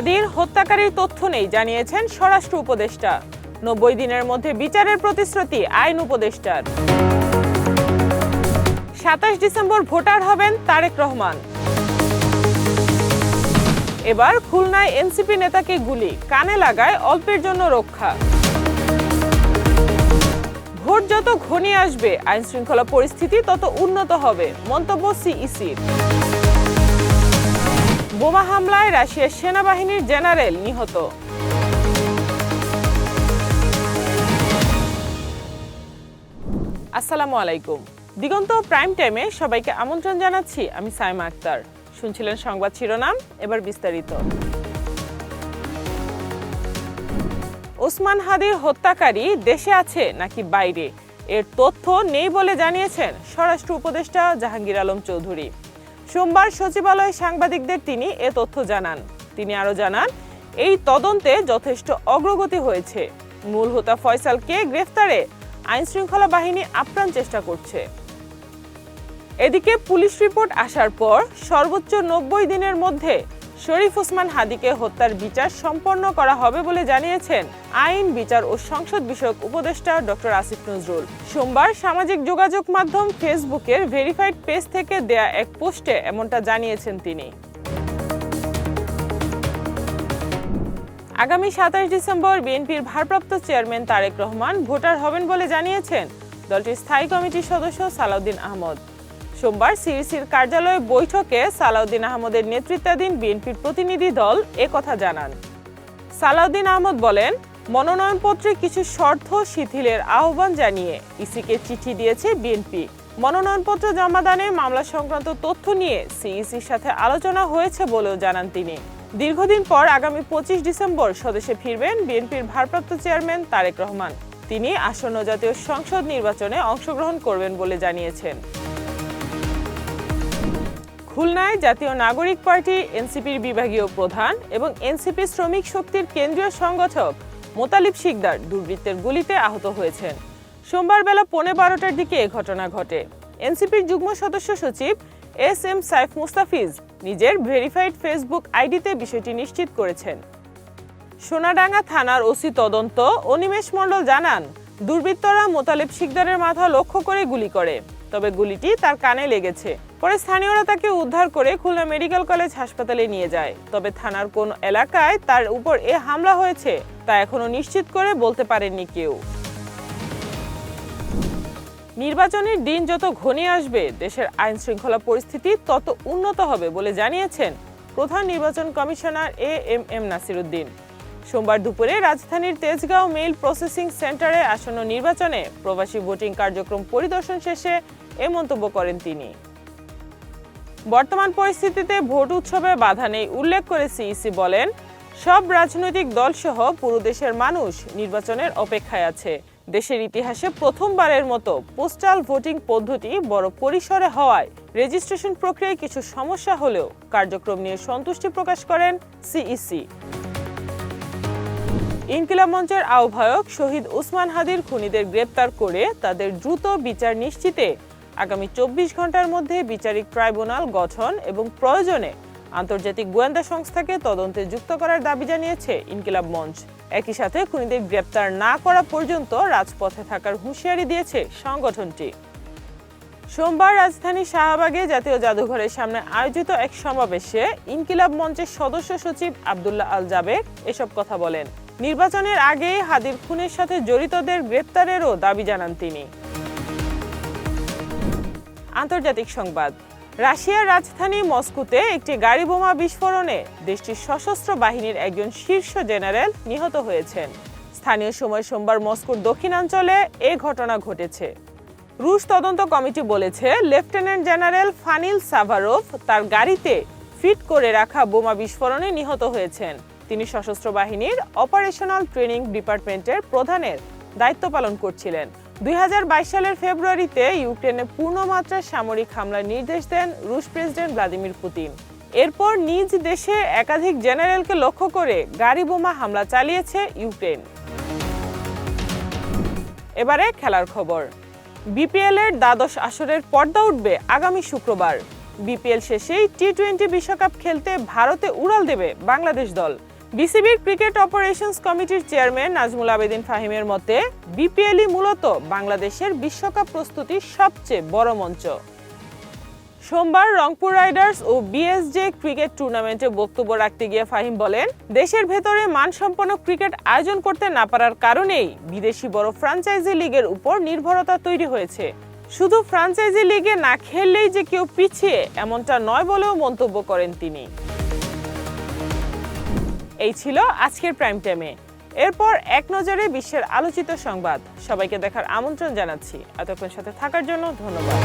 হাদির হত্যাকারীর তথ্য নেই জানিয়েছেন স্বরাষ্ট্র উপদেষ্টা। 90 দিনের মধ্যে বিচারের প্রতিশ্রুতি আইন উপদেষ্টার। 27 ডিসেম্বর ভোটার হবেন তারেক রহমান। এবার খুলনায় এনসিপি নেতাকে গুলি, কানে লাগায় অল্পের জন্য রক্ষা। ভোট যত ঘনিয়ে আসবে আইন শৃঙ্খলা পরিস্থিতি তত উন্নত হবে, মন্তব্য সিইসির। বোমা হামলায় রাশিয়ার সেনাবাহিনীর জেনারেল নিহত। আসসালামু আলাইকুম। দিগন্ত প্রাইম টাইমে সবাইকে আমন্ত্রণ জানাচ্ছি, আমি সাইমা আক্তার। শুনছিলেন সংবাদ শিরোনাম, এবার বিস্তারিত। ওসমান হাদির হত্যাকারী দেশে আছে নাকি বাইরে, এর তথ্য নেই বলে জানিয়েছেন স্বরাষ্ট্র উপদেষ্টা জাহাঙ্গীর আলম চৌধুরী। সোমবার সচিবালয়ে সাংবাদিকদের তিনি এ তথ্য জানান। তিনি আরও জানান, এই তদন্তে যথেষ্ট অগ্রগতি হয়েছে। মূল হোতা ফয়সালকে গ্রেফতারে আইন শৃঙ্খলা বাহিনী আপ্রাণ চেষ্টা করছে। এদিকে পুলিশ রিপোর্ট আসার পর সর্বোচ্চ 90 দিনের মধ্যে শরীফ ওসমান হাদিকে হত্যার বিচার সম্পন্ন করা হবে বলে জানিয়েছেন আইন, বিচার ও সংসদ বিষয়ক উপদেষ্টা ডক্টর আসিফ নজরুল। সোমবার সামাজিক যোগাযোগ মাধ্যম ফেসবুকের ভেরিফাইড পেজ থেকে দেয়া এক পোস্টে এমনটা জানিয়েছেন তিনি। আগামী 27 ডিসেম্বর বিএনপির ভারপ্রাপ্ত চেয়ারম্যান তারেক রহমান ভোটার হবেন বলে জানিয়েছেন দলটির স্থায়ী কমিটির সদস্য সালাউদ্দিন আহমদ। সোমবার সিইসির কার্যালয়ে বৈঠকে সালাউদ্দিন আহমদের নেতৃত্বাধীন বিএনপির প্রতিনিধি দল একথা জানান। সালাউদ্দিন আহমদ বলেন, মনোনয়নপত্রে কিছু শর্ত শিথিলের আহ্বান জানিয়ে ইসিকে চিঠি দিয়েছে বিএনপি। মনোনয়নপত্র জমাদানে মামলা সংক্রান্ত তথ্য নিয়ে সিইসির সাথে আলোচনা হয়েছে বলেও জানান তিনি। দীর্ঘদিন পর আগামী 25 ডিসেম্বর স্বদেশে ফিরবেন বিএনপির ভারপ্রাপ্ত চেয়ারম্যান তারেক রহমান। তিনি আসন্ন জাতীয় সংসদ নির্বাচনে অংশগ্রহণ করবেন বলে জানিয়েছেন। খুলনায় জাতীয় নাগরিক পার্টি এনসিপির বিভাগীয় প্রধান এবং এনসিপি শ্রমিক শক্তির কেন্দ্রীয় সংগঠক মোতালিব শিকদার দুর্বৃত্তের গুলিতে আহত হয়েছেন। সোমবার বেলা 12:15টার দিকে এ ঘটনা ঘটে। এনসিপির যুগ্ম সদস্য সচিব এস.এম. সাইফ মুস্তাফিজ নিজের ভেরিফাইড ফেসবুক আইডিতে বিষয়টি নিশ্চিত করেছেন। সোনাডাঙ্গা থানার ওসি তদন্ত অনিমেষ মণ্ডল জানান, দুর্বৃত্তরা মোতালিব শিকদারের মাথা লক্ষ্য করে গুলি করে, তবে গুলিটি তার কানে লেগেছে। পরে স্থানীয়রা তাকে উদ্ধার করে খুলনা মেডিকেল কলেজ হাসপাতালে নিয়ে যায়। তবে থানার কোন এলাকায় তার উপর এ হামলা হয়েছে তা এখনো নিশ্চিত করে বলতে পারেননি কেউ। নির্বাচনের দিন যত ঘনিয়ে আসবে দেশের আইন শৃঙ্খলা পরিস্থিতি তত উন্নত হবে বলে জানিয়েছেন প্রধান নির্বাচন কমিশনার এ.এম.এম. নাসির উদ্দিন। সোমবার দুপুরে রাজধানীর তেজগাঁও মেইল প্রসেসিং সেন্টারে আসন্ন নির্বাচনে প্রবাসী ভোটিং কার্যক্রম পরিদর্শন শেষে এ মন্তব্য করেন তিনি। বর্তমান পরিস্থিতিতে ভোট উৎসবে বাধা নেই উল্লেখ করে সিইসি বলেন, সব রাজনৈতিক দলসহ পুরো দেশের মানুষ নির্বাচনের অপেক্ষায় আছে। দেশের ইতিহাসে প্রথমবারের মতো পোস্টাল ভোটিং পদ্ধতি বড় পরিসরে হওয়ায় রেজিস্ট্রেশন প্রক্রিয়ায় কিছু সমস্যা হলেও কার্যক্রম নিয়ে সন্তুষ্টি প্রকাশ করেন সিইসি। ইনকিলাব মঞ্চের আহ্বায়ক শহীদ ওসমান হাদির খুনিদের গ্রেপ্তার করে তাদের দ্রুত বিচার নিশ্চিতে আগামী 24 ঘন্টার মধ্যে বিচারিক ট্রাইব্যুনাল গঠন এবং প্রয়োজনে আন্তর্জাতিক গোয়েন্দা সংস্থাকে তদন্তে যুক্ত করার দাবি জানিয়েছে ইনকিলাব মঞ্চ। একই সাথে খুনিদের গ্রেপ্তার না করা পর্যন্ত রাজপথে থাকার হুঁশিয়ারি দিয়েছে সংগঠনটি। সোমবার রাজধানী শাহবাগে জাতীয় জাদুঘরের সামনে আয়োজিত এক সমাবেশে ইনকিলাব মঞ্চের সদস্য সচিব আব্দুল্লাহ আল জাবের এসব কথা বলেন। নির্বাচনের আগে হাদির খুনের সাথে জড়িতদের গ্রেপ্তারেরও দাবি জানান তিনি। আন্তর্জাতিক সংবাদ, রাশিয়ার রাজধানী মস্কোতে একটি গাড়ি বোমা বিস্ফোরণে দেশটির সশস্ত্র বাহিনীর একজন শীর্ষ জেনারেল নিহত হয়েছেন। স্থানীয় সময় সোমবার মস্কোর দক্ষিণাঞ্চলে এ ঘটনা ঘটেছে। রুশ তদন্ত কমিটি বলেছে, লেফটেন্যান্ট জেনারেল ফানিল সাভারভ তার গাড়িতে ফিট করে রাখা বোমা বিস্ফোরণে নিহত হয়েছেন। তিনি সশস্ত্র বাহিনীর অপারেশনাল ট্রেনিং ডিপার্টমেন্টের প্রধানের দায়িত্ব পালন করছিলেন। 2022 সালের ফেব্রুয়ারিতে ইউক্রেনে পূর্ণমাত্রার সামরিক হামলার নির্দেশ দেন রুশ প্রেসিডেন্ট ভ্লাদিমির পুতিন। এরপর নিজ দেশে একাধিক জেনারেলকে লক্ষ্য করে গাড়ি বোমা হামলা চালিয়েছে ইউক্রেন। এবারে খেলার খবর। বিপিএল এর দ্বাদশ আসরের পর্দা উঠবে আগামী শুক্রবার। বিপিএল শেষেই টি-20 বিশ্বকাপ খেলতে ভারতে উড়াল দেবে বাংলাদেশ দল। বিসিবির ক্রিকেট অপারেশনস কমিটির চেয়ারম্যান নাজমুল আবেদিন ফাহিমের মতে বিপিএলই মূলত বাংলাদেশের বিশ্বকাপ প্রস্তুতির সবচেয়ে বড় মঞ্চ। সোমবার রংপুর রাইডার্স ও বিএসজে ক্রিকেট টুর্নামেন্টে বক্তব্য রাখতে গিয়ে ফাহিম বলেন, দেশের ভেতরে মানসম্পন্ন ক্রিকেট আয়োজন করতে না পারার কারণেই বিদেশি বড় ফ্র্যাঞ্চাইজি লিগের উপর নির্ভরতা তৈরি হয়েছে। শুধু ফ্র্যাঞ্চাইজি লিগে না খেললেই যে কেউ পিছিয়ে এমনটা নয় বলেও মন্তব্য করেন তিনি। এই ছিল আজকের প্রাইম টাইমে। এরপর এক নজরে বিশ্বের আলোচিত সংবাদ। সবাইকে দেখার আমন্ত্রণ জানাচ্ছি। এতক্ষণ সাথে থাকার জন্য ধন্যবাদ।